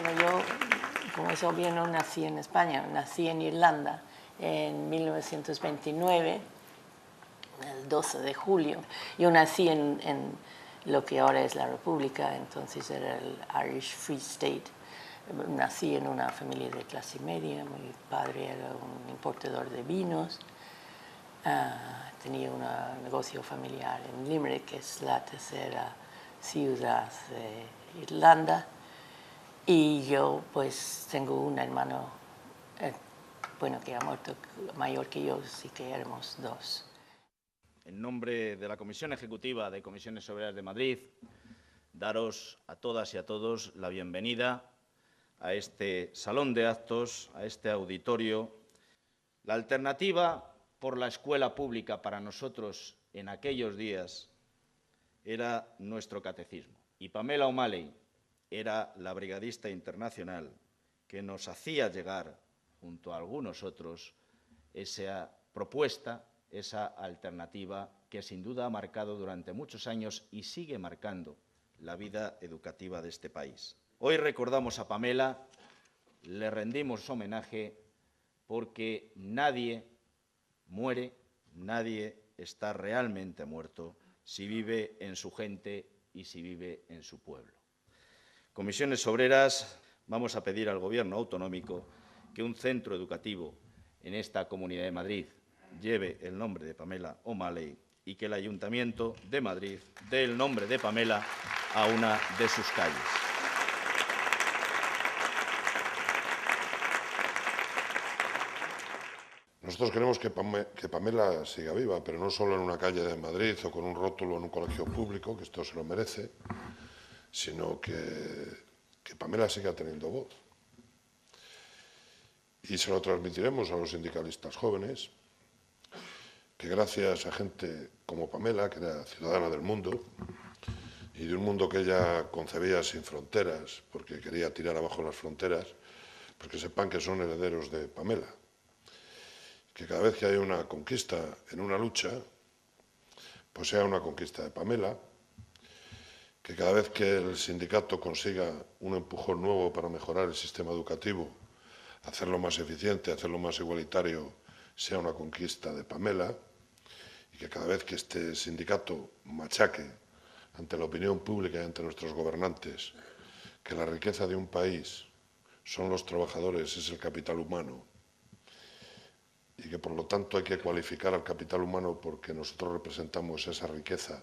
Bueno, yo, como es obvio, no nací en España, nací en Irlanda en 1929, el 12 de julio. Yo nací en lo que ahora es la República, entonces era el Irish Free State. Nací en una familia de clase media, mi padre era un importador de vinos, tenía un negocio familiar en Limerick, que es la tercera ciudad de Irlanda, y yo pues tengo un hermano, bueno, que ha muerto, mayor que yo, así que éramos dos. En nombre de la Comisión Ejecutiva de Comisiones Obreras de Madrid, daros a todas y a todos la bienvenida a este salón de actos, a este auditorio. La alternativa por la escuela pública para nosotros en aquellos días era nuestro catecismo. Y Pamela O'Malley era la brigadista internacional que nos hacía llegar, junto a algunos otros, esa propuesta, esa alternativa que sin duda ha marcado durante muchos años y sigue marcando la vida educativa de este país. Hoy recordamos a Pamela, le rendimos homenaje porque nadie muere, nadie está realmente muerto si vive en su gente y si vive en su pueblo. Comisiones Obreras, vamos a pedir al Gobierno autonómico que un centro educativo en esta Comunidad de Madrid lleve el nombre de Pamela O'Malley y que el Ayuntamiento de Madrid dé el nombre de Pamela a una de sus calles. Nosotros queremos que Pamela siga viva, pero no solo en una calle de Madrid o con un rótulo en un colegio público, que esto se lo merece, sino que Pamela siga teniendo voz. Y se lo transmitiremos a los sindicalistas jóvenes, que gracias a gente como Pamela, que era ciudadana del mundo, y de un mundo que ella concebía sin fronteras, porque quería tirar abajo las fronteras, pues que sepan que son herederos de Pamela. Que cada vez que hay una conquista en una lucha, pues sea una conquista de Pamela, que cada vez que el sindicato consiga un empujón nuevo para mejorar el sistema educativo, hacerlo más eficiente, hacerlo más igualitario, sea una conquista de Pamela, y que cada vez que este sindicato machaque ante la opinión pública y ante nuestros gobernantes que la riqueza de un país son los trabajadores, es el capital humano, y que por lo tanto hay que cualificar al capital humano porque nosotros representamos esa riqueza.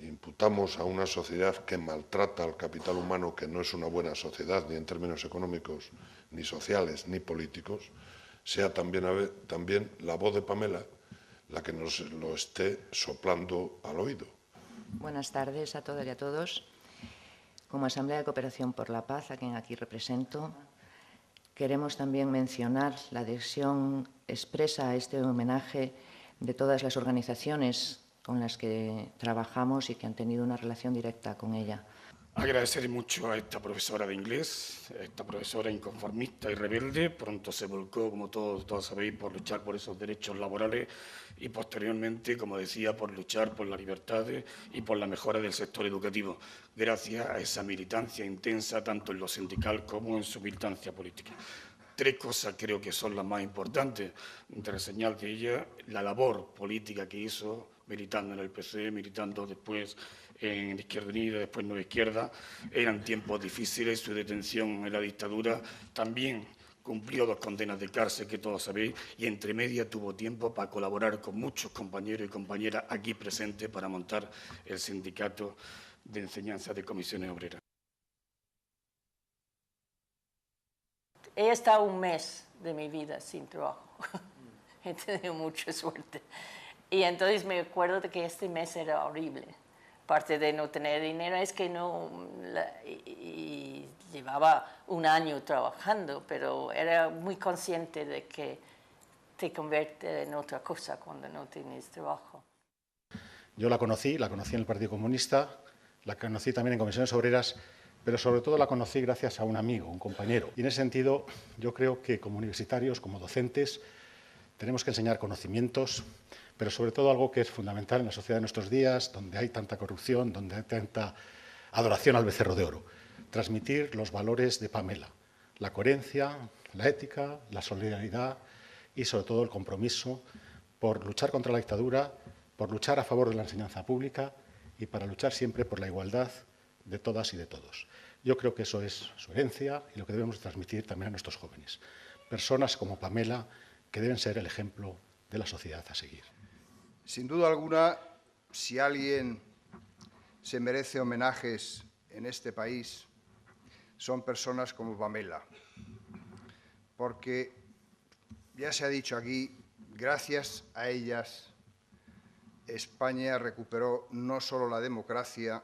Imputamos a una sociedad que maltrata al capital humano, que no es una buena sociedad, ni en términos económicos, ni sociales, ni políticos, sea también la voz de Pamela la que nos lo esté soplando al oído. Buenas tardes a todas y a todos. Como Asamblea de Cooperación por la Paz, a quien aquí represento, queremos también mencionar la adhesión expresa a este homenaje de todas las organizaciones con las que trabajamos y que han tenido una relación directa con ella. Agradecer mucho a esta profesora de inglés, esta profesora inconformista y rebelde. Pronto se volcó, como todos sabéis, por luchar por esos derechos laborales y posteriormente, como decía, por luchar por las libertades y por la mejora del sector educativo, gracias a esa militancia intensa tanto en lo sindical como en su militancia política. Tres cosas creo que son las más importantes de reseñar de ella: la labor política que hizo militando en el PC, militando después en Izquierda Unida, después Nueva Izquierda. Eran tiempos difíciles, su detención en la dictadura también cumplió 2 condenas de cárcel, que todos sabéis, y entre medias tuvo tiempo para colaborar con muchos compañeros y compañeras aquí presentes para montar el Sindicato de Enseñanza de Comisiones Obreras. He estado un mes de mi vida sin trabajo. He tenido mucha suerte. Y entonces me acuerdo de que este mes era horrible. Aparte de no tener dinero, es que y llevaba un año trabajando, pero era muy consciente de que te convierte en otra cosa cuando no tienes trabajo. Yo la conocí en el Partido Comunista, la conocí también en Comisiones Obreras, pero sobre todo la conocí gracias a un amigo, un compañero. Y en ese sentido, yo creo que como universitarios, como docentes, tenemos que enseñar conocimientos, pero sobre todo algo que es fundamental en la sociedad de nuestros días, donde hay tanta corrupción, donde hay tanta adoración al becerro de oro. transmitir los valores de Pamela, la coherencia, la ética, la solidaridad y, sobre todo, el compromiso por luchar contra la dictadura, por luchar a favor de la enseñanza pública y para luchar siempre por la igualdad de todas y de todos. Yo creo que eso es su herencia y lo que debemos transmitir también a nuestros jóvenes. Personas como Pamela que deben ser el ejemplo de la sociedad a seguir. Sin duda alguna, si alguien se merece homenajes en este país, son personas como Pamela. Porque, ya se ha dicho aquí, gracias a ellas, España recuperó no solo la democracia,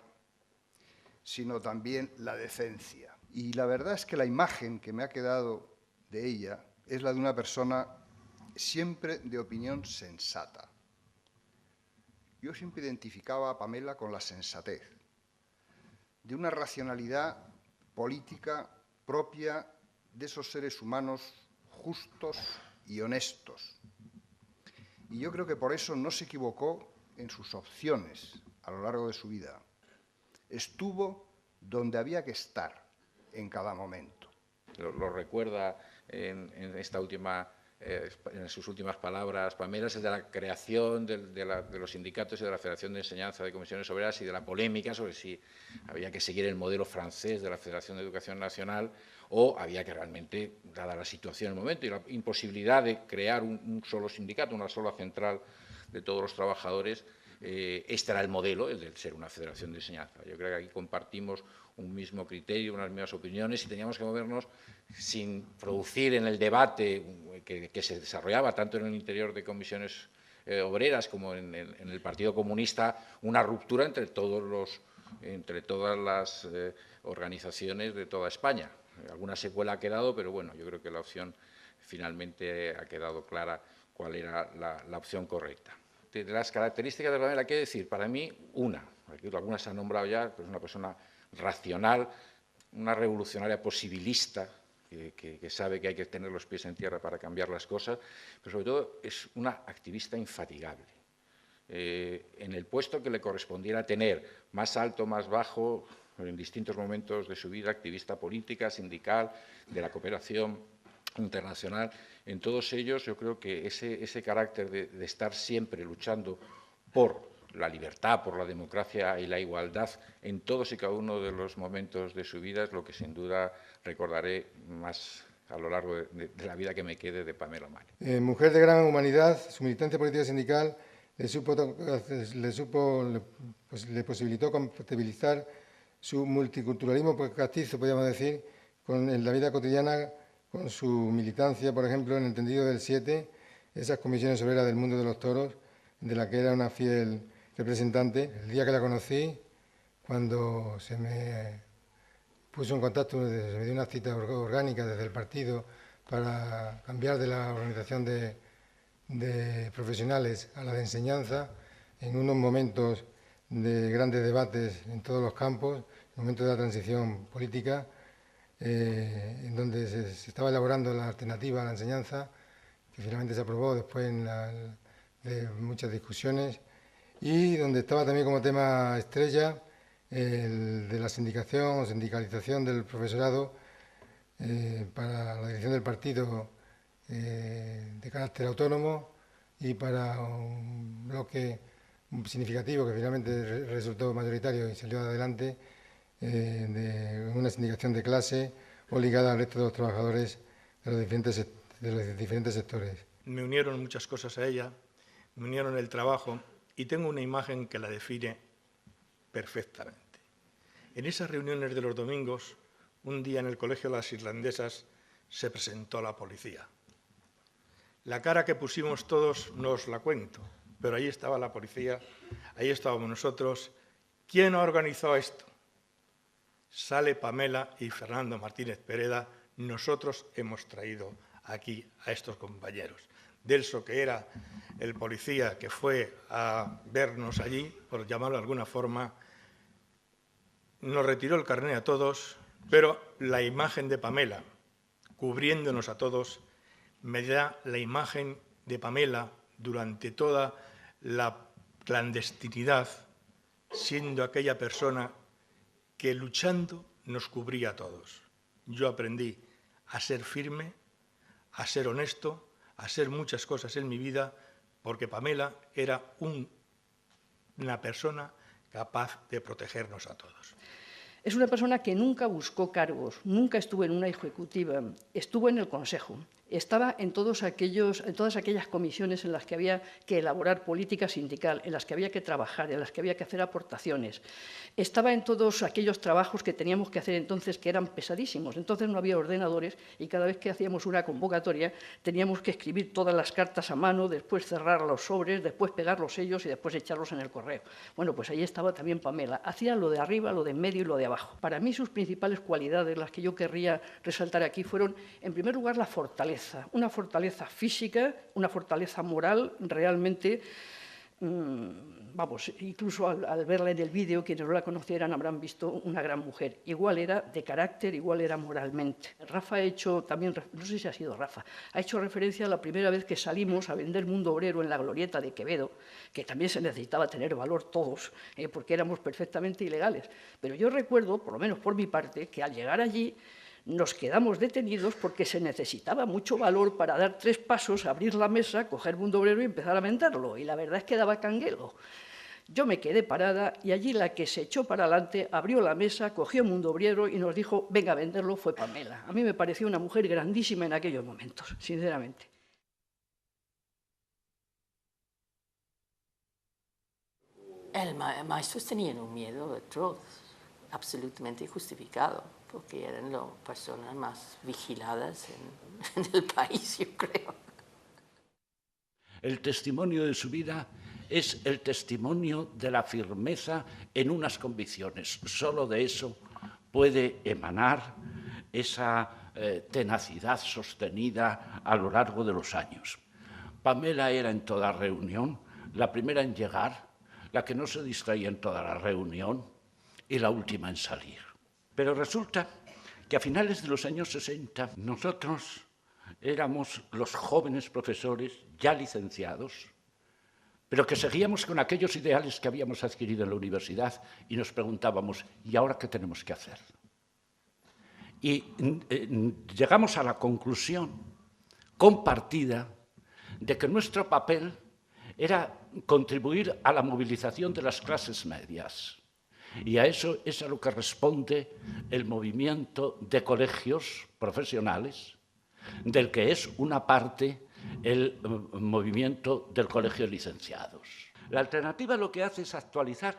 sino también la decencia. Y la verdad es que la imagen que me ha quedado de ella es la de una persona siempre de opinión sensata. Yo siempre identificaba a Pamela con la sensatez, de una racionalidad política propia de esos seres humanos justos y honestos. Y yo creo que por eso no se equivocó en sus opciones a lo largo de su vida. Estuvo donde había que estar en cada momento. Lo recuerda en sus últimas palabras Pamela, es de la creación de los sindicatos y de la Federación de Enseñanza de Comisiones Obreras y de la polémica sobre si había que seguir el modelo francés de la Federación de Educación Nacional o había que realmente, dada la situación en el momento y la imposibilidad de crear un solo sindicato, una sola central de todos los trabajadores, este era el modelo, el de ser una federación de enseñanza. Yo creo que aquí compartimos un mismo criterio, unas mismas opiniones y teníamos que movernos sin producir en el debate que se desarrollaba tanto en el interior de comisiones obreras como en el Partido Comunista una ruptura entre todas las organizaciones de toda España. Alguna secuela ha quedado, pero bueno, yo creo que la opción finalmente ha quedado clara cuál era la opción correcta. De las características de Pamela, ¿qué decir? Para mí, algunas se han nombrado ya, pero es una persona racional, una revolucionaria posibilista, que sabe que hay que tener los pies en tierra para cambiar las cosas, pero sobre todo es una activista infatigable. En el puesto que le correspondiera tener, más alto, más bajo, en distintos momentos de su vida, activista política, sindical, de la cooperación internacional, en todos ellos yo creo que ese carácter de estar siempre luchando por la libertad, por la democracia y la igualdad en todos y cada uno de los momentos de su vida es lo que sin duda recordaré más a lo largo de la vida que me quede de Pamela Omaña. Mujer de gran humanidad, su militancia política sindical le posibilitó compatibilizar su multiculturalismo castizo, podríamos decir, en la vida cotidiana, con su militancia, por ejemplo, en el tendido del 7, esas comisiones obreras del mundo de los toros, de la que era una fiel representante. El día que la conocí, cuando se me puso en contacto, se me dio una cita orgánica desde el partido para cambiar de la organización de profesionales a la de enseñanza, en unos momentos de grandes debates en todos los campos, momentos de la transición política, en donde se estaba elaborando la alternativa a la enseñanza, que finalmente se aprobó después de muchas discusiones, y donde estaba también como tema estrella el de la sindicación o sindicalización del profesorado para la dirección del partido de carácter autónomo y para un bloque significativo que finalmente resultó mayoritario y salió adelante, de una sindicación de clase o ligada al resto de los trabajadores de los diferentes sectores. Me unieron muchas cosas a ella, me unieron el trabajo y tengo una imagen que la define perfectamente. En esas reuniones de los domingos, un día en el Colegio de las Irlandesas se presentó la policía. La cara que pusimos todos no os la cuento, pero ahí estaba la policía, ahí estábamos nosotros. ¿Quién organizó esto? Sale Pamela y Fernando Martínez Pereda, nosotros hemos traído aquí a estos compañeros. Delso, que era el policía que fue a vernos allí, por llamarlo de alguna forma, nos retiró el carné a todos, pero la imagen de Pamela, cubriéndonos a todos, me da la imagen de Pamela durante toda la clandestinidad, siendo aquella persona que luchando nos cubría a todos. Yo aprendí a ser firme, a ser honesto, a ser muchas cosas en mi vida, porque Pamela era una persona capaz de protegernos a todos. Es una persona que nunca buscó cargos, nunca estuvo en una ejecutiva, estuvo en el Consejo, estaba en todas aquellas comisiones en las que había que elaborar política sindical, en las que había que trabajar, en las que había que hacer aportaciones. Estaba en todos aquellos trabajos que teníamos que hacer entonces que eran pesadísimos. Entonces no había ordenadores y cada vez que hacíamos una convocatoria teníamos que escribir todas las cartas a mano, después cerrar los sobres, después pegar los sellos y después echarlos en el correo. Bueno, pues ahí estaba también Pamela. Hacía lo de arriba, lo de en medio y lo de abajo. Para mí sus principales cualidades, las que yo querría resaltar aquí, fueron, en primer lugar, la fortaleza. Una fortaleza física, una fortaleza moral, realmente, vamos, incluso al verla en el vídeo, quienes no la conocieran habrán visto una gran mujer. Igual era de carácter, igual era moralmente. Rafa ha hecho también, no sé si ha sido Rafa, ha hecho referencia a la primera vez que salimos a vender Mundo Obrero en la Glorieta de Quevedo, que también se necesitaba tener valor todos, porque éramos perfectamente ilegales. Pero yo recuerdo, por lo menos por mi parte, que al llegar allí nos quedamos detenidos porque se necesitaba mucho valor para dar 3 pasos, abrir la mesa, coger Mundo Obrero y empezar a venderlo. Y la verdad es que daba canguelo. Yo me quedé parada y allí la que se echó para adelante abrió la mesa, cogió Mundo Obrero y nos dijo, venga a venderlo, fue Pamela. A mí me pareció una mujer grandísima en aquellos momentos, sinceramente. Maestros tenían un miedo atroz, absolutamente justificado, porque eran las personas más vigiladas en el país, yo creo. El testimonio de su vida es el testimonio de la firmeza en unas convicciones. Solo de eso puede emanar esa tenacidad sostenida a lo largo de los años. Pamela era en toda reunión la primera en llegar, la que no se distraía en toda la reunión y la última en salir. Pero resulta que a finales de los años 60 nosotros éramos los jóvenes profesores ya licenciados, pero que seguíamos con aquellos ideales que habíamos adquirido en la universidad y nos preguntábamos, ¿y ahora qué tenemos que hacer? Y llegamos a la conclusión compartida de que nuestro papel era contribuir a la movilización de las clases medias. Y a eso es a lo que responde el movimiento de colegios profesionales, del que es una parte el movimiento del colegio de licenciados. La alternativa lo que hace es actualizar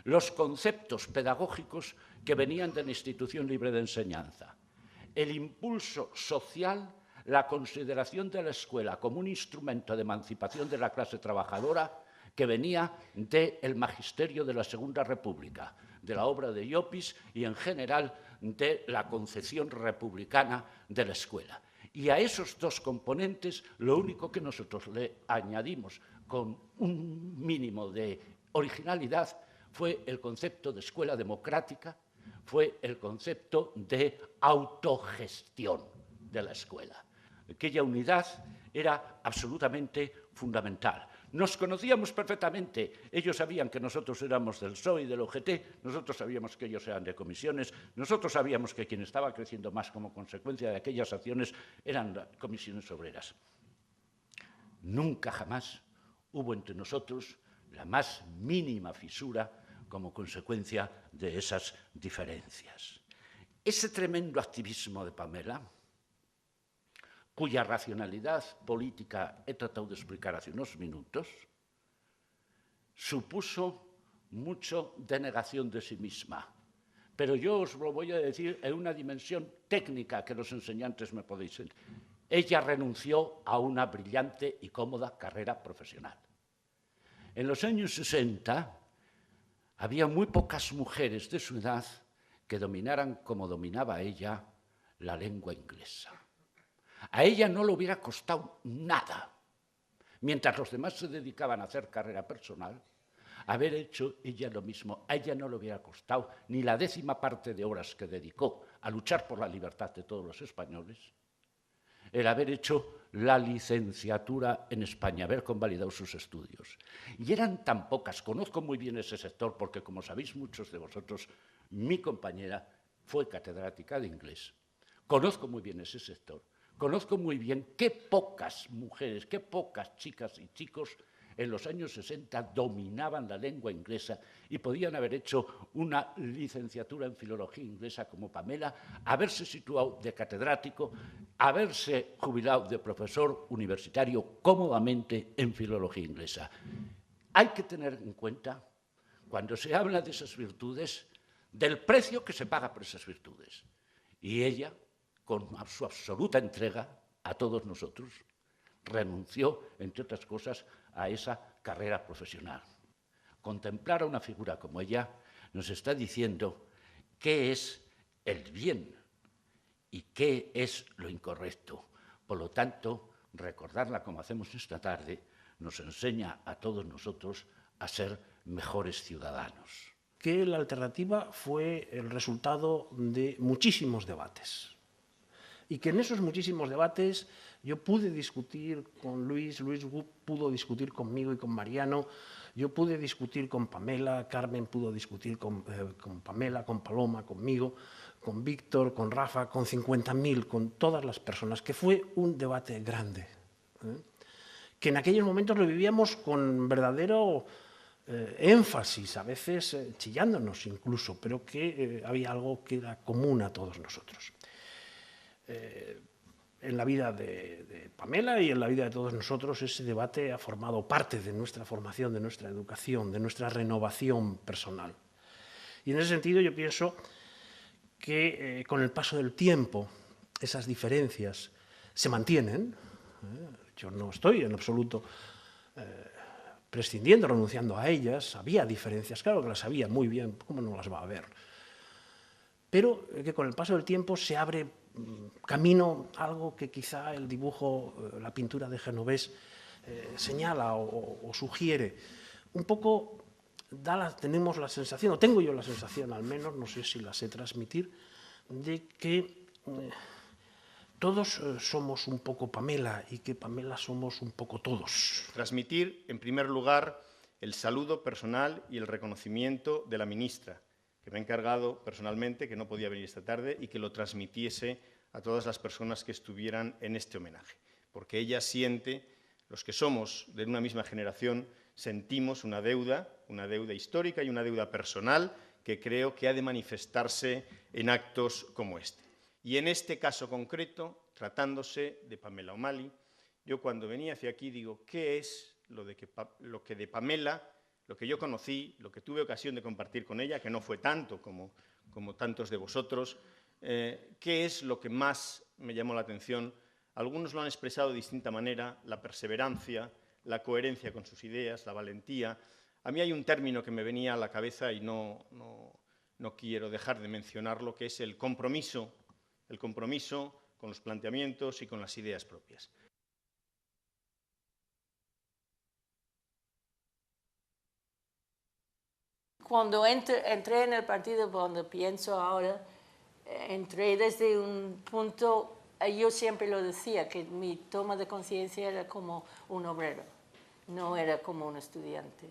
los conceptos pedagógicos que venían de la institución libre de enseñanza. El impulso social, la consideración de la escuela como un instrumento de emancipación de la clase trabajadora que venía del magisterio de la Segunda República, de la obra de Llopis y, en general, de la concepción republicana de la escuela. Y a esos dos componentes, lo único que nosotros le añadimos con un mínimo de originalidad fue el concepto de escuela democrática, fue el concepto de autogestión de la escuela. Aquella unidad era absolutamente fundamental. Nos conocíamos perfectamente. Ellos sabían que nosotros éramos del PSOE y del UGT, nosotros sabíamos que ellos eran de comisiones, nosotros sabíamos que quien estaba creciendo más como consecuencia de aquellas acciones eran las comisiones obreras. Nunca jamás hubo entre nosotros la más mínima fisura como consecuencia de esas diferencias. Ese tremendo activismo de Pamela, cuya racionalidad política he tratado de explicar hace unos minutos, supuso mucho de negación de sí misma. Pero yo os lo voy a decir en una dimensión técnica que los enseñantes me podéis entender. Ella renunció a una brillante y cómoda carrera profesional. En los años 60 había muy pocas mujeres de su edad que dominaran como dominaba ella la lengua inglesa. A ella no le hubiera costado nada, mientras los demás se dedicaban a hacer carrera personal, haber hecho ella lo mismo. A ella no le hubiera costado ni la 10ª parte de horas que dedicó a luchar por la libertad de todos los españoles, el haber hecho la licenciatura en España, haber convalidado sus estudios. Y eran tan pocas, conozco muy bien ese sector porque, como sabéis muchos de vosotros, mi compañera fue catedrática de inglés. Conozco muy bien ese sector. Conozco muy bien qué pocas mujeres, qué pocas chicas y chicos en los años 60 dominaban la lengua inglesa y podían haber hecho una licenciatura en filología inglesa como Pamela, haberse situado de catedrático, haberse jubilado de profesor universitario cómodamente en filología inglesa. Hay que tener en cuenta, cuando se habla de esas virtudes, del precio que se paga por esas virtudes. Y ella, con su absoluta entrega a todos nosotros, renunció, entre otras cosas, a esa carrera profesional. Contemplar a una figura como ella nos está diciendo qué es el bien y qué es lo incorrecto. Por lo tanto, recordarla como hacemos esta tarde nos enseña a todos nosotros a ser mejores ciudadanos. Que la alternativa fue el resultado de muchísimos debates. Y que en esos muchísimos debates yo pude discutir con Luis pudo discutir conmigo y con Mariano, yo pude discutir con Pamela, Carmen pudo discutir con Pamela, con Paloma, conmigo, con Víctor, con Rafa, con 50.000, con todas las personas, que fue un debate grande, que en aquellos momentos lo vivíamos con verdadero énfasis, a veces chillándonos incluso, pero que había algo que era común a todos nosotros. En la vida de Pamela y en la vida de todos nosotros ese debate ha formado parte de nuestra formación, de nuestra educación, de nuestra renovación personal. Y en ese sentido yo pienso que con el paso del tiempo esas diferencias se mantienen. Yo no estoy en absoluto prescindiendo, renunciando a ellas. Había diferencias, claro que las había muy bien, ¿cómo no las va a haber? Pero que con el paso del tiempo se abre camino, algo que quizá el dibujo, la pintura de Genovés señala o sugiere. Un poco tenemos la sensación, o tengo yo la sensación al menos, no sé si la sé transmitir, de que todos somos un poco Pamela y que Pamela somos un poco todos. Transmitir, en primer lugar, el saludo personal y el reconocimiento de la ministra, que me ha encargado personalmente, que no podía venir esta tarde, y que lo transmitiese a todas las personas que estuvieran en este homenaje. Porque ella siente, los que somos de una misma generación, sentimos una deuda histórica y una deuda personal que creo que ha de manifestarse en actos como este. Y en este caso concreto, tratándose de Pamela O'Malley, yo cuando venía hacia aquí digo, ¿qué es lo que de Pamela, lo que yo conocí, lo que tuve ocasión de compartir con ella, que no fue tanto como tantos de vosotros, qué es lo que más me llamó la atención? Algunos lo han expresado de distinta manera, la perseverancia, la coherencia con sus ideas, la valentía. A mí hay un término que me venía a la cabeza y no quiero dejar de mencionarlo, que es el compromiso con los planteamientos y con las ideas propias. Cuando entré en el partido, cuando pienso ahora, entré desde un punto, yo siempre lo decía, que mi toma de conciencia era como un obrero, no era como un estudiante.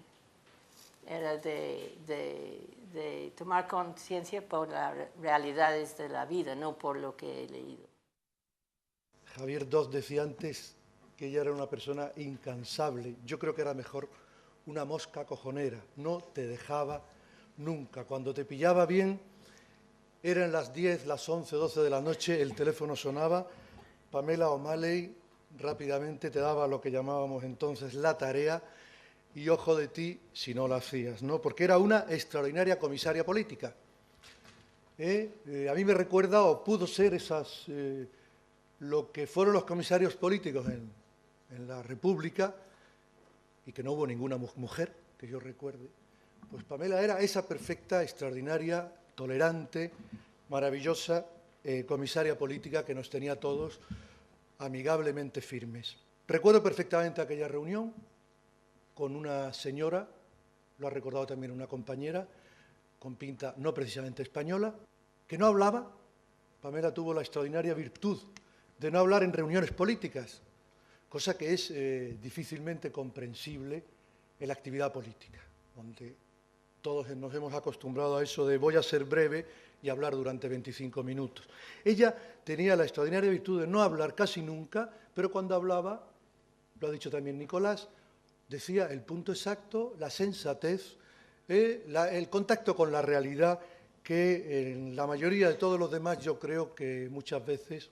Era de tomar conciencia por las realidades de la vida, no por lo que he leído. Javier Dos decía antes que ella era una persona incansable. Yo creo que era mejor una mosca cojonera, no te dejaba nunca. Cuando te pillaba bien, eran las 10, las 11, 12 de la noche, el teléfono sonaba, Pamela O'Malley rápidamente te daba lo que llamábamos entonces la tarea y ojo de ti si no la hacías, ¿no? Porque era una extraordinaria comisaria política. A mí me recuerda, o pudo ser lo que fueron los comisarios políticos en la República, y que no hubo ninguna mujer que yo recuerde, pues Pamela era esa perfecta, extraordinaria, tolerante, maravillosa comisaria política que nos tenía a todos amigablemente firmes. Recuerdo perfectamente aquella reunión con una señora, lo ha recordado también una compañera, con pinta no precisamente española, que no hablaba. Pamela tuvo la extraordinaria virtud de no hablar en reuniones políticas, cosa que es difícilmente comprensible en la actividad política, donde todos nos hemos acostumbrado a eso de voy a ser breve y hablar durante 25 minutos. Ella tenía la extraordinaria virtud de no hablar casi nunca, pero cuando hablaba, lo ha dicho también Nicolás, decía el punto exacto, la sensatez, el contacto con la realidad, que en la mayoría de todos los demás yo creo que muchas veces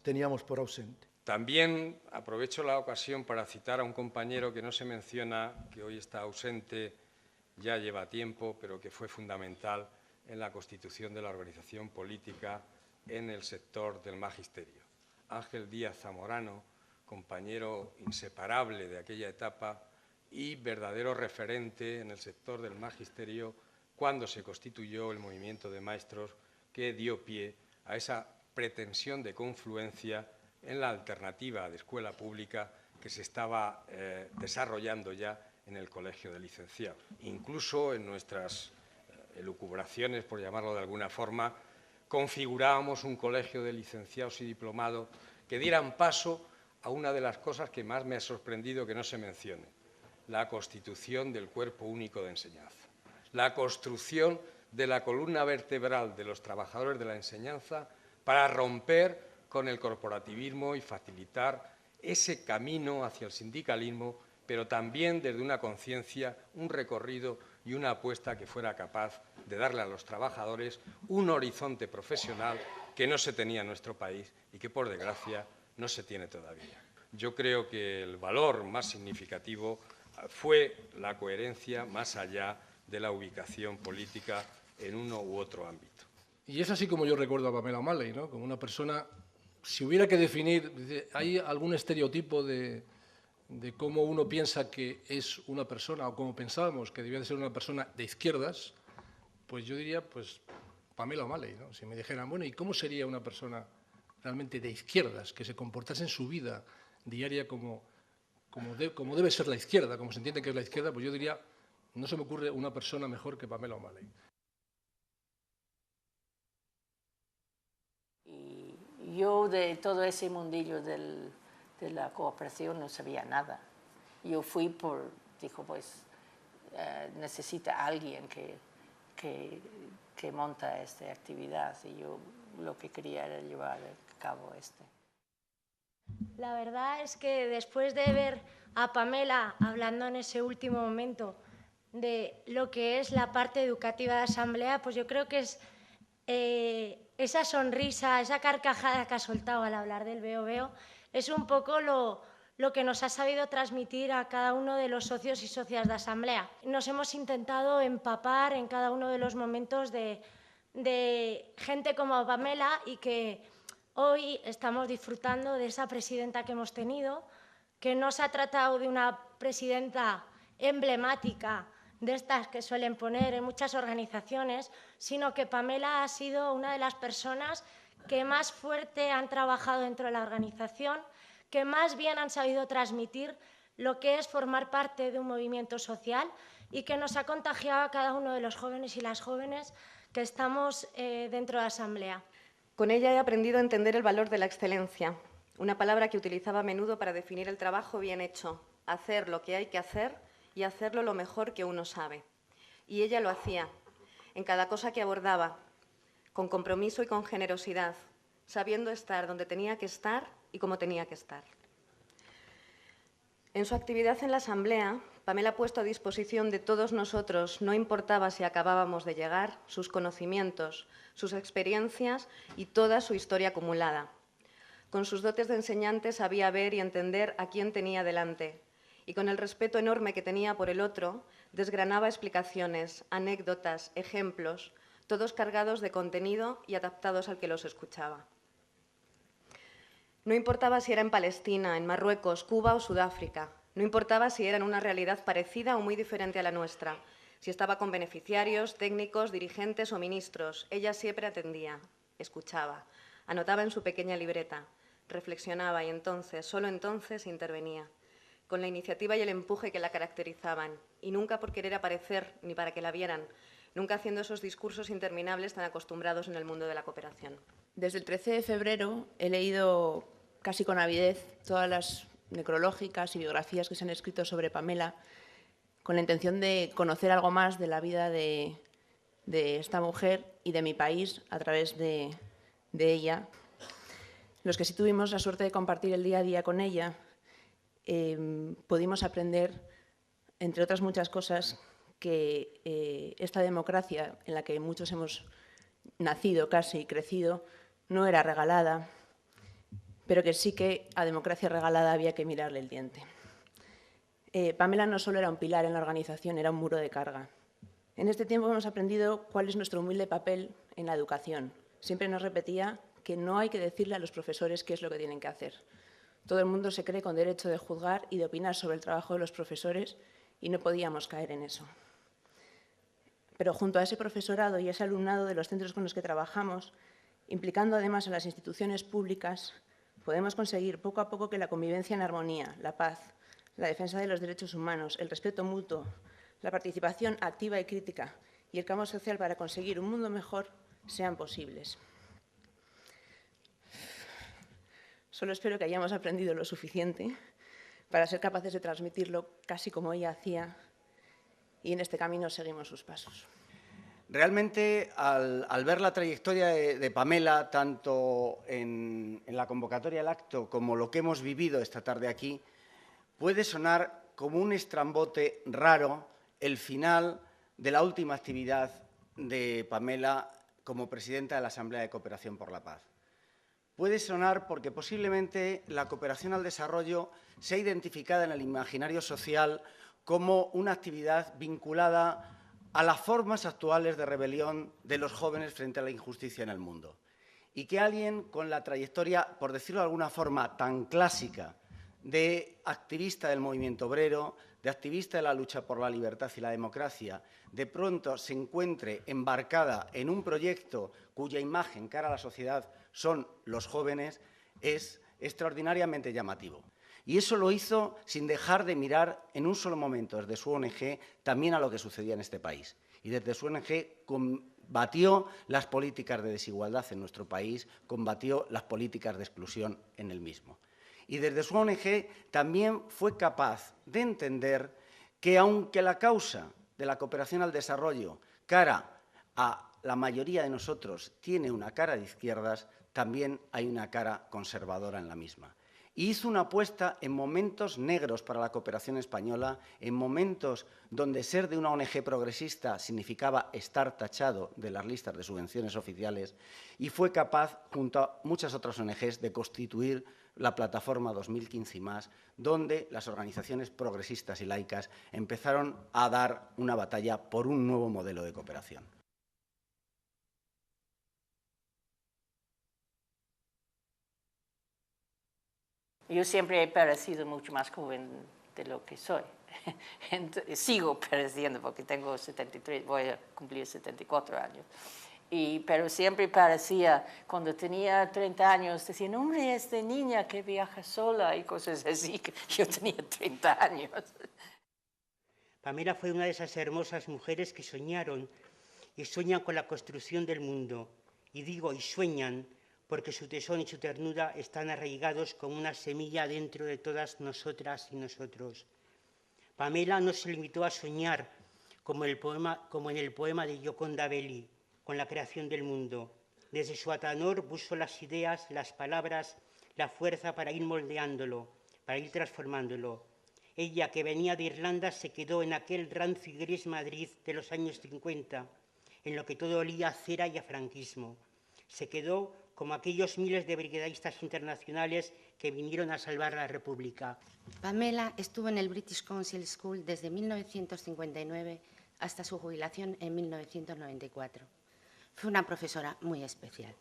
teníamos por ausente. También aprovecho la ocasión para citar a un compañero que no se menciona, que hoy está ausente, ya lleva tiempo, pero que fue fundamental en la constitución de la organización política en el sector del magisterio. Ángel Díaz Zamorano, compañero inseparable de aquella etapa y verdadero referente en el sector del magisterio cuando se constituyó el movimiento de maestros que dio pie a esa pretensión de confluencia en la alternativa de escuela pública que se estaba desarrollando ya en el Colegio de Licenciados. Incluso en nuestras elucubraciones, por llamarlo de alguna forma, configurábamos un colegio de licenciados y diplomados que dieran paso a una de las cosas que más me ha sorprendido que no se mencione, la constitución del Cuerpo Único de Enseñanza, la construcción de la columna vertebral de los trabajadores de la enseñanza para romper con el corporativismo y facilitar ese camino hacia el sindicalismo, pero también desde una conciencia, un recorrido y una apuesta que fuera capaz de darle a los trabajadores un horizonte profesional que no se tenía en nuestro país y que, por desgracia, no se tiene todavía. Yo creo que el valor más significativo fue la coherencia más allá de la ubicación política en uno u otro ámbito. Y es así como yo recuerdo a Pamela O'Malley, ¿no? Como una persona, si hubiera que definir, ¿hay algún estereotipo de cómo uno piensa que es una persona o cómo pensábamos que debía de ser una persona de izquierdas? Pues yo diría, pues, Pamela O'Malley, ¿no? Si me dijeran, bueno, ¿y cómo sería una persona realmente de izquierdas, que se comportase en su vida diaria como debe ser la izquierda, como se entiende que es la izquierda? Pues yo diría, no se me ocurre una persona mejor que Pamela O'Malley. Y yo de todo ese mundillo de la cooperación no sabía nada. Yo fui dijo, pues, necesita alguien que monta esta actividad y yo lo que quería era llevar a cabo La verdad es que después de ver a Pamela hablando en ese último momento de lo que es la parte educativa de Asamblea, pues yo creo que es esa sonrisa, esa carcajada que ha soltado al hablar del Veo, es un poco lo que nos ha sabido transmitir a cada uno de los socios y socias de Asamblea. Nos hemos intentado empapar en cada uno de los momentos de gente como Pamela y que hoy estamos disfrutando de esa presidenta que hemos tenido, que no se ha tratado de una presidenta emblemática de estas que suelen poner en muchas organizaciones, sino que Pamela ha sido una de las personas que más fuerte han trabajado dentro de la organización, que más bien han sabido transmitir lo que es formar parte de un movimiento social y que nos ha contagiado a cada uno de los jóvenes y las jóvenes que estamos dentro de la Asamblea. Con ella he aprendido a entender el valor de la excelencia, una palabra que utilizaba a menudo para definir el trabajo bien hecho, hacer lo que hay que hacer y hacerlo lo mejor que uno sabe. Y ella lo hacía, en cada cosa que abordaba, con compromiso y con generosidad, sabiendo estar donde tenía que estar y cómo tenía que estar. En su actividad en la Asamblea, Pamela ha puesto a disposición de todos nosotros, no importaba si acabábamos de llegar, sus conocimientos, sus experiencias y toda su historia acumulada. Con sus dotes de enseñante sabía ver y entender a quién tenía delante, y con el respeto enorme que tenía por el otro, desgranaba explicaciones, anécdotas, ejemplos, todos cargados de contenido y adaptados al que los escuchaba. No importaba si era en Palestina, en Marruecos, Cuba o Sudáfrica. No importaba si era en una realidad parecida o muy diferente a la nuestra, si estaba con beneficiarios, técnicos, dirigentes o ministros. Ella siempre atendía, escuchaba, anotaba en su pequeña libreta, reflexionaba y entonces, solo entonces, intervenía, con la iniciativa y el empuje que la caracterizaban, y nunca por querer aparecer ni para que la vieran, nunca haciendo esos discursos interminables tan acostumbrados en el mundo de la cooperación. Desde el 13 de febrero he leído casi con avidez todas las necrológicas y biografías que se han escrito sobre Pamela, con la intención de conocer algo más de la vida de esta mujer y de mi país a través de ella. Los que sí tuvimos la suerte de compartir el día a día con ella, pudimos aprender, entre otras muchas cosas, que esta democracia en la que muchos hemos nacido casi y crecido no era regalada, pero que sí que a democracia regalada había que mirarle el diente. Pamela no solo era un pilar en la organización, era un muro de carga. En este tiempo hemos aprendido cuál es nuestro humilde papel en la educación. Siempre nos repetía que no hay que decirle a los profesores qué es lo que tienen que hacer. Todo el mundo se cree con derecho de juzgar y de opinar sobre el trabajo de los profesores y no podíamos caer en eso. Pero junto a ese profesorado y ese alumnado de los centros con los que trabajamos, implicando además a las instituciones públicas, podemos conseguir poco a poco que la convivencia en armonía, la paz, la defensa de los derechos humanos, el respeto mutuo, la participación activa y crítica y el cambio social para conseguir un mundo mejor sean posibles. Solo espero que hayamos aprendido lo suficiente para ser capaces de transmitirlo casi como ella hacía, y en este camino seguimos sus pasos. Realmente, al ver la trayectoria de Pamela, tanto en la convocatoria del acto como lo que hemos vivido esta tarde aquí, puede sonar como un estrambote raro el final de la última actividad de Pamela como presidenta de la Asamblea de Cooperación por la Paz. Puede sonar porque posiblemente la cooperación al desarrollo sea identificada en el imaginario social como una actividad vinculada a las formas actuales de rebelión de los jóvenes frente a la injusticia en el mundo. Y que alguien con la trayectoria, por decirlo de alguna forma, tan clásica de activista del movimiento obrero, de activista de la lucha por la libertad y la democracia, de pronto se encuentre embarcada en un proyecto cuya imagen cara a la sociedad son los jóvenes, es extraordinariamente llamativo. Y eso lo hizo sin dejar de mirar en un solo momento desde su ONG también a lo que sucedía en este país. Y desde su ONG combatió las políticas de desigualdad en nuestro país, combatió las políticas de exclusión en el mismo. Y desde su ONG también fue capaz de entender que aunque la causa de la cooperación al desarrollo cara a la mayoría de nosotros tiene una cara de izquierdas, también hay una cara conservadora en la misma. Y hizo una apuesta en momentos negros para la cooperación española, en momentos donde ser de una ONG progresista significaba estar tachado de las listas de subvenciones oficiales, y fue capaz, junto a muchas otras ONGs, de constituir la plataforma 2015 y más, donde las organizaciones progresistas y laicas empezaron a dar una batalla por un nuevo modelo de cooperación. Yo siempre he parecido mucho más joven de lo que soy. Sigo pareciendo porque tengo 73, voy a cumplir 74 años. Pero siempre parecía, cuando tenía 30 años, decían, hombre, esta niña que viaja sola y cosas así. Yo tenía 30 años. Pamela fue una de esas hermosas mujeres que soñaron y sueñan con la construcción del mundo. Y digo, y sueñan, porque su tesón y su ternura están arraigados como una semilla dentro de todas nosotras y nosotros. Pamela no se limitó a soñar como en el poema de Gioconda Belli, con la creación del mundo. Desde su atanor puso las ideas, las palabras, la fuerza para ir moldeándolo, para ir transformándolo. Ella, que venía de Irlanda, se quedó en aquel rancio y gris Madrid de los años 50, en lo que todo olía a cera y a franquismo. Se quedó como aquellos miles de brigadistas internacionales que vinieron a salvar la República. Pamela estuvo en el British Council School desde 1959 hasta su jubilación en 1994. Fue una profesora muy especial.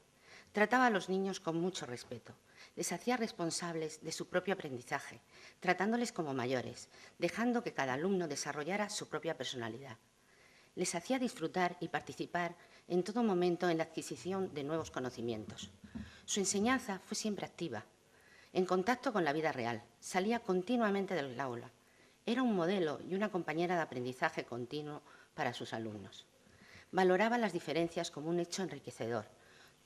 Trataba a los niños con mucho respeto. Les hacía responsables de su propio aprendizaje, tratándoles como mayores, dejando que cada alumno desarrollara su propia personalidad. Les hacía disfrutar y participar en todo momento en la adquisición de nuevos conocimientos. Su enseñanza fue siempre activa, en contacto con la vida real, salía continuamente del aula. Era un modelo y una compañera de aprendizaje continuo para sus alumnos. Valoraba las diferencias como un hecho enriquecedor.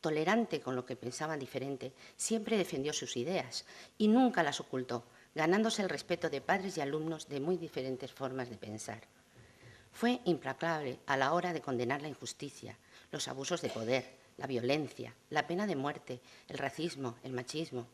Tolerante con lo que pensaban diferente, siempre defendió sus ideas y nunca las ocultó, ganándose el respeto de padres y alumnos de muy diferentes formas de pensar. Fue implacable a la hora de condenar la injusticia, los abusos de poder, la violencia, la pena de muerte, el racismo, el machismo.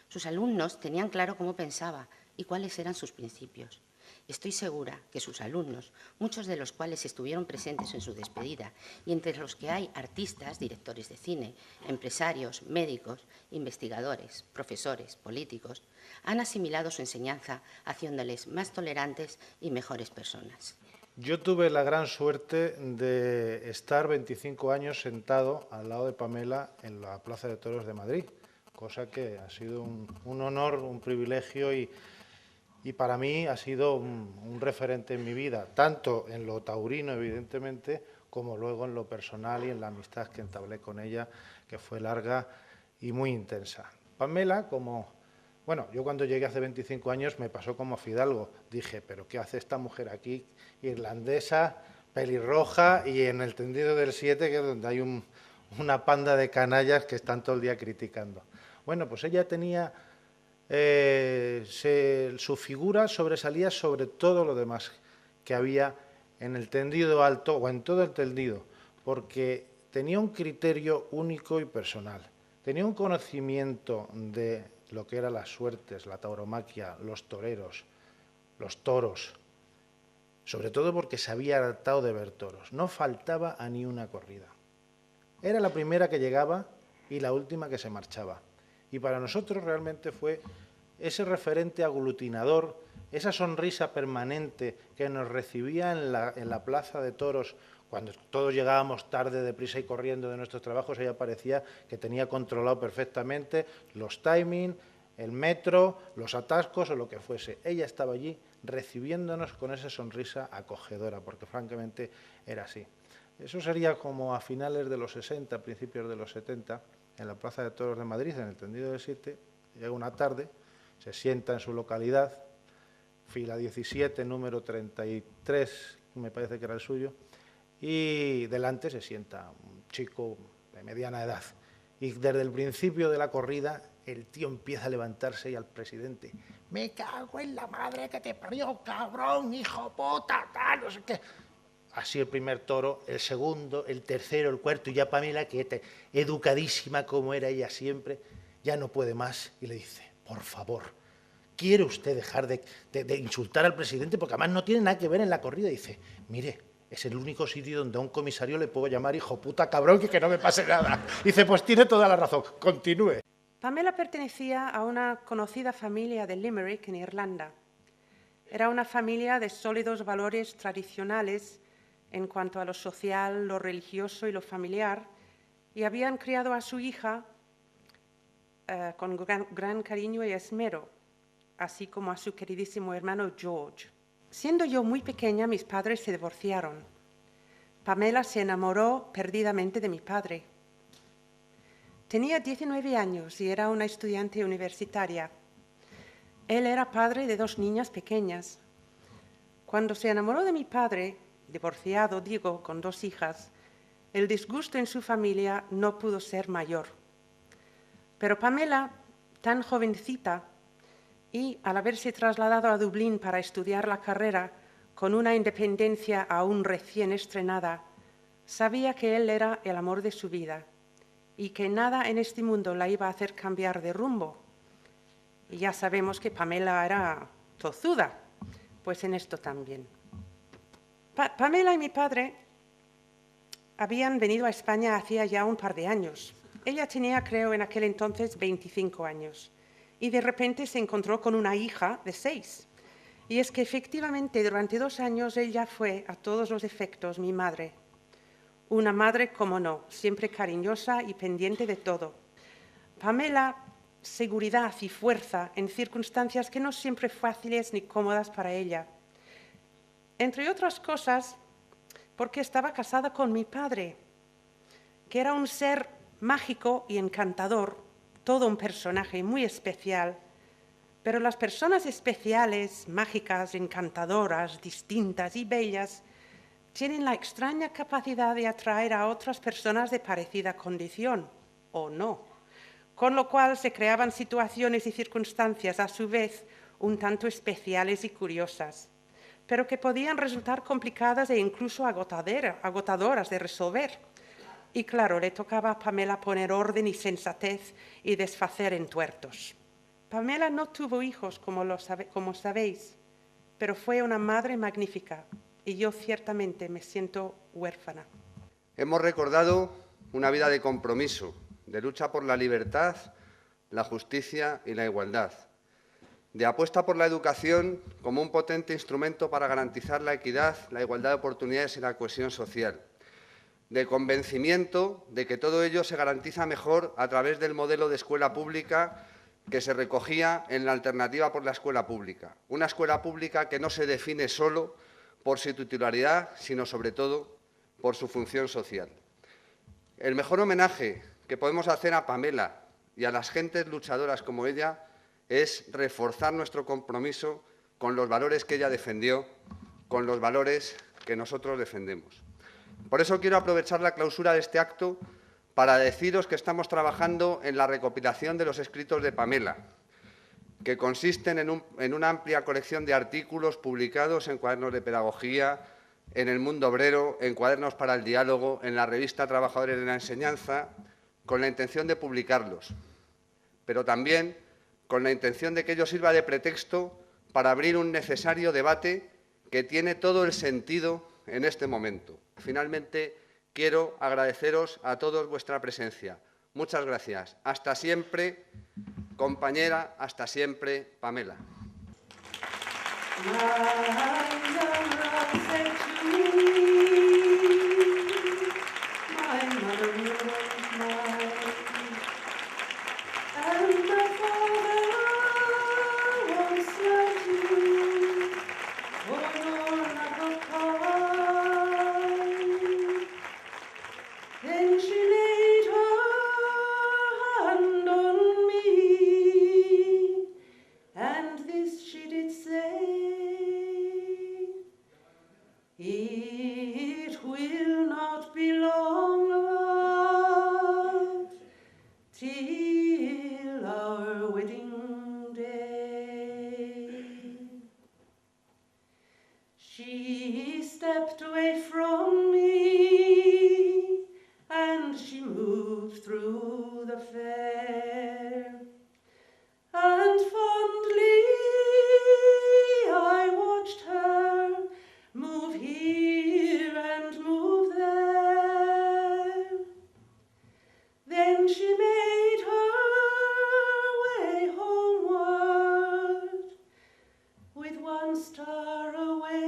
Sus alumnos tenían claro cómo pensaba y cuáles eran sus principios. Estoy segura que sus alumnos, muchos de los cuales estuvieron presentes en su despedida, y entre los que hay artistas, directores de cine, empresarios, médicos, investigadores, profesores, políticos, han asimilado su enseñanza haciéndoles más tolerantes y mejores personas. Yo tuve la gran suerte de estar 25 años sentado al lado de Pamela en la Plaza de Toros de Madrid, cosa que ha sido un honor, un privilegio y para mí ha sido un referente en mi vida, tanto en lo taurino, evidentemente, como luego en lo personal y en la amistad que entablé con ella, que fue larga y muy intensa. Pamela, bueno, yo cuando llegué hace 25 años me pasó como a Fidalgo. Dije, ¿pero qué hace esta mujer aquí? Irlandesa, pelirroja y en el tendido del 7, que es donde hay una panda de canallas que están todo el día criticando. Bueno, pues ella tenía... su figura sobresalía sobre todo lo demás que había en el tendido alto o en todo el tendido, porque tenía un criterio único y personal, tenía un conocimiento de lo que eran las suertes, la tauromaquia, los toreros, los toros, sobre todo porque se había hartado de ver toros, no faltaba a ni una corrida. Era la primera que llegaba y la última que se marchaba. Y para nosotros realmente fue ese referente aglutinador, esa sonrisa permanente que nos recibía en la plaza de toros, cuando todos llegábamos tarde, deprisa y corriendo de nuestros trabajos, ella parecía que tenía controlado perfectamente los timings, el metro, los atascos o lo que fuese. Ella estaba allí recibiéndonos con esa sonrisa acogedora, porque francamente era así. Eso sería como a finales de los 60, principios de los 70, en la Plaza de Toros de Madrid, en el tendido del 7, llega una tarde, se sienta en su localidad, fila 17, número 33, me parece que era el suyo, y delante se sienta un chico de mediana edad. Y desde el principio de la corrida, el tío empieza a levantarse y al presidente, me cago en la madre que te parió, cabrón, hijo puta, tal, no sé qué. Así el primer toro, el segundo, el tercero, el cuarto, y ya Pamela, que educadísima como era ella siempre, ya no puede más y le dice, por favor, ¿quiere usted dejar de insultar al presidente? Porque además no tiene nada que ver en la corrida. Y dice, mire, es el único sitio donde a un comisario le puedo llamar hijo puta cabrón y que no me pase nada. Y dice, pues tiene toda la razón, continúe. Pamela pertenecía a una conocida familia de Limerick, en Irlanda. Era una familia de sólidos valores tradicionales en cuanto a lo social, lo religioso y lo familiar, y habían criado a su hija con gran cariño y esmero, así como a su queridísimo hermano George. Siendo yo muy pequeña, mis padres se divorciaron. Pamela se enamoró perdidamente de mi padre. Tenía 19 años y era una estudiante universitaria. Él era padre de 2 niñas pequeñas. Cuando se enamoró de mi padre, divorciado, digo, con 2 hijas, el disgusto en su familia no pudo ser mayor. Pero Pamela, tan jovencita, y al haberse trasladado a Dublín para estudiar la carrera con una independencia aún recién estrenada, sabía que él era el amor de su vida y que nada en este mundo la iba a hacer cambiar de rumbo. Y ya sabemos que Pamela era tozuda, pues en esto también. Pamela y mi padre habían venido a España hacía ya un par de años. Ella tenía, creo, en aquel entonces 25 años y de repente se encontró con una hija de 6. Y es que efectivamente durante 2 años ella fue, a todos los efectos, mi madre. Una madre, como no, siempre cariñosa y pendiente de todo. Pamela, seguridad y fuerza en circunstancias que no siempre fáciles ni cómodas para ella. Entre otras cosas, porque estaba casada con mi padre, que era un ser mágico y encantador, todo un personaje muy especial, pero las personas especiales, mágicas, encantadoras, distintas y bellas tienen la extraña capacidad de atraer a otras personas de parecida condición, o no, con lo cual se creaban situaciones y circunstancias a su vez un tanto especiales y curiosas, pero que podían resultar complicadas e incluso agotadoras de resolver. Y claro, le tocaba a Pamela poner orden y sensatez y desfacer entuertos. Pamela no tuvo hijos, como sabéis, pero fue una madre magnífica y yo ciertamente me siento huérfana. Hemos recordado una vida de compromiso, de lucha por la libertad, la justicia y la igualdad, de apuesta por la educación como un potente instrumento para garantizar la equidad, la igualdad de oportunidades y la cohesión social, de convencimiento de que todo ello se garantiza mejor a través del modelo de escuela pública que se recogía en la alternativa por la escuela pública. Una escuela pública que no se define solo por su titularidad, sino sobre todo por su función social. El mejor homenaje que podemos hacer a Pamela y a las gentes luchadoras como ella es reforzar nuestro compromiso con los valores que ella defendió, con los valores que nosotros defendemos. Por eso quiero aprovechar la clausura de este acto para deciros que estamos trabajando en la recopilación de los escritos de Pamela, que consisten en una amplia colección de artículos publicados en cuadernos de pedagogía, en El Mundo Obrero, en Cuadernos para el Diálogo, en la revista Trabajadores de la Enseñanza, con la intención de publicarlos, pero también con la intención de que ello sirva de pretexto para abrir un necesario debate que tiene todo el sentido en este momento. Finalmente, quiero agradeceros a todos vuestra presencia. Muchas gracias. Hasta siempre, compañera, hasta siempre, Pamela. It will not be long, love, till our wedding day. She stepped away from me, and she moved through the fair, and fondly I watched her move here and move there. Then she made her way homeward with one star awake,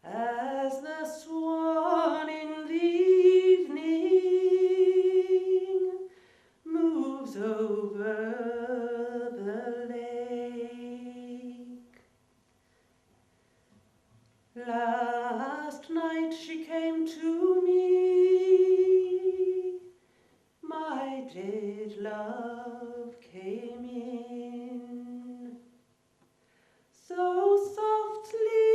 as the swan in the evening moves over the lake. Last night she came to me, my dead love came in, so softly